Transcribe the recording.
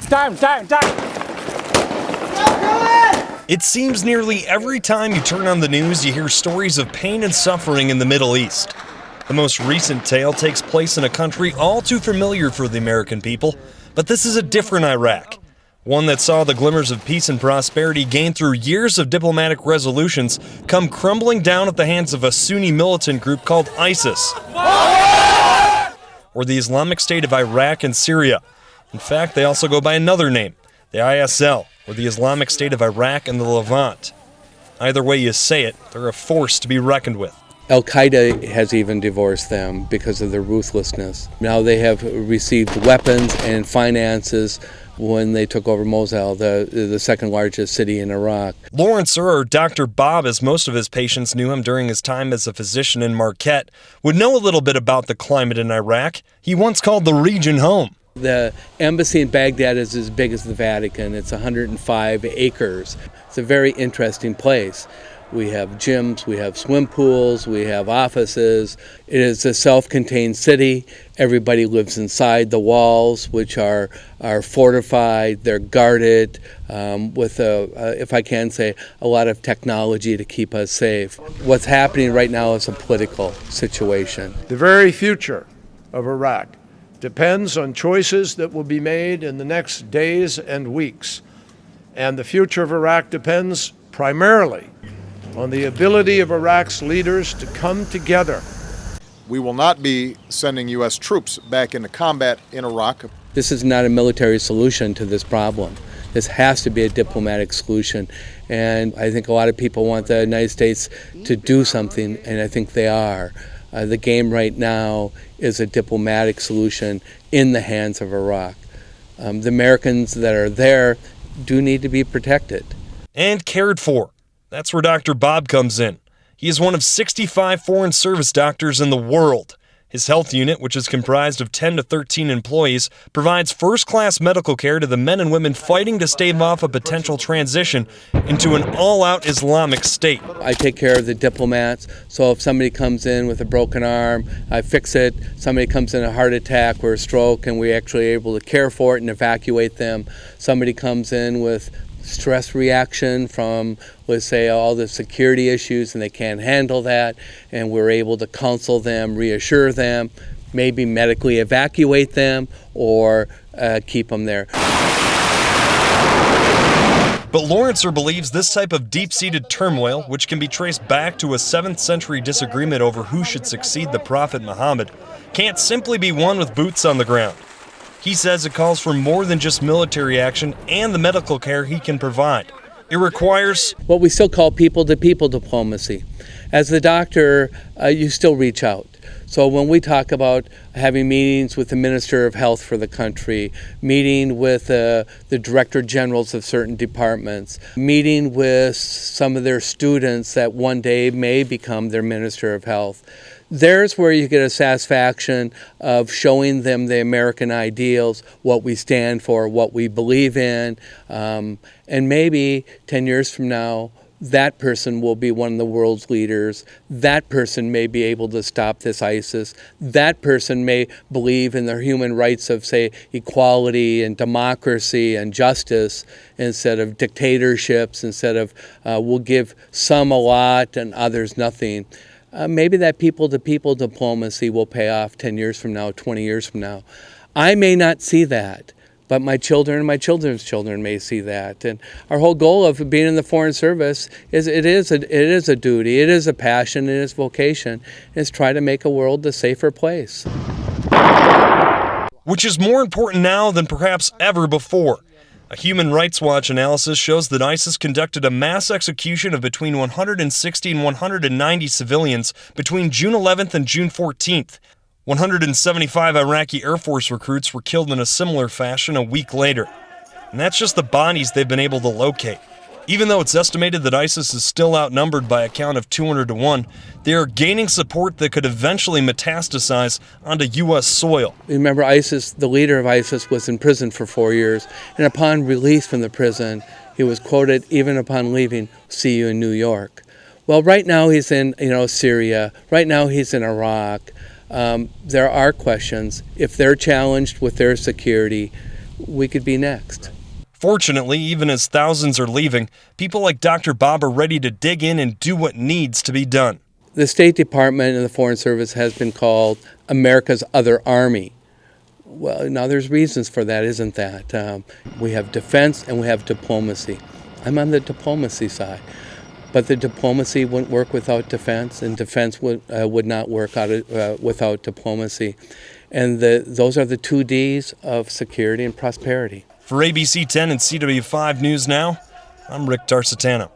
Time. It seems nearly every time you turn on the news, you hear stories of pain and suffering in the Middle East. The most recent tale takes place in a country all too familiar for the American people, but this is a different Iraq. One that saw the glimmers of peace and prosperity gained through years of diplomatic resolutions come crumbling down at the hands of a Sunni militant group called ISIS, or the Islamic State of Iraq and Syria. In fact, they also go by another name, the ISL, or the Islamic State of Iraq and the Levant. Either way you say it, they're a force to be reckoned with. Al-Qaeda has even divorced them because of their ruthlessness. Now they have received weapons and finances when they took over Mosul, the second largest city in Iraq. Lawrence, or Dr. Bob, as most of his patients knew him during his time as a physician in Marquette, would know a little bit about the climate in Iraq. He once called the region home. The embassy in Baghdad is as big as the Vatican. It's 105 acres. It's a very interesting place. We have gyms, we have swim pools, we have offices. It is a self-contained city. Everybody lives inside the walls, which are fortified. They're guarded with, if I can say, a lot of technology to keep us safe. What's happening right now is a political situation. The very future of Iraq depends on choices that will be made in the next days and weeks. And the future of Iraq depends primarily on the ability of Iraq's leaders to come together. We will not be sending U.S. troops back into combat in Iraq. This is not a military solution to this problem. This has to be a diplomatic solution. And I think a lot of people want the United States to do something, and I think they are. The game right now is a diplomatic solution in the hands of Iraq. The Americans that are there do need to be protected. And cared for. That's where Dr. Bob comes in. He is one of 65 foreign service doctors in the world. His health unit, which is comprised of 10 to 13 employees, provides first-class medical care to the men and women fighting to stave off a potential transition into an all-out Islamic state. I take care of the diplomats, so if somebody comes in with a broken arm, I fix it. Somebody comes in a heart attack or a stroke, and we're actually able to care for it and evacuate them. Somebody comes in with stress reaction from, let's say, all the security issues, and they can't handle that, and we're able to counsel them, reassure them, maybe medically evacuate them, or keep them there. But Lawrencer believes this type of deep-seated turmoil, which can be traced back to a 7th century disagreement over who should succeed the Prophet Muhammad, can't simply be won with boots on the ground. He says it calls for more than just military action and the medical care he can provide. It requires what we still call people-to-people diplomacy. As the doctor, you still reach out. So when we talk about having meetings with the Minister of Health for the country, meeting with the Director Generals of certain departments, meeting with some of their students that one day may become their Minister of Health, there's where you get a satisfaction of showing them the American ideals, what we stand for, what we believe in, and maybe 10 years from now, that person will be one of the world's leaders. That person may be able to stop this ISIS. That person may believe in their human rights of, say, equality and democracy and justice instead of dictatorships, instead of we'll give some a lot and others nothing. Maybe that people-to-people diplomacy will pay off 10 years from now, 20 years from now. I may not see that, but my children and my children's children may see that. And our whole goal of being in the Foreign Service is it is a duty, it is a passion, it is vocation, is try to make a world a safer place. Which is more important now than perhaps ever before. A Human Rights Watch analysis shows that ISIS conducted a mass execution of between 160 and 190 civilians between June 11th and June 14th. 175 Iraqi Air Force recruits were killed in a similar fashion a week later. And that's just the bodies they've been able to locate. Even though it's estimated that ISIS is still outnumbered by a count of 200 to 1, they are gaining support that could eventually metastasize onto U.S. soil. Remember, ISIS, the leader of ISIS, was in prison for 4 years, and upon release from the prison, he was quoted, even upon leaving, "See you in New York." Well, right now he's in Syria. Right now he's in Iraq. There are questions. If they're challenged with their security, we could be next. Fortunately, even as thousands are leaving, people like Dr. Bob are ready to dig in and do what needs to be done. The State Department and the Foreign Service has been called America's other army. Well, now there's reasons for that, isn't that? We have defense and we have diplomacy. I'm on the diplomacy side. But the diplomacy wouldn't work without defense, and defense would not work without diplomacy. And those are the 2 Ds of security and prosperity. For ABC 10 and CW5 News Now, I'm Rick Tarsitano.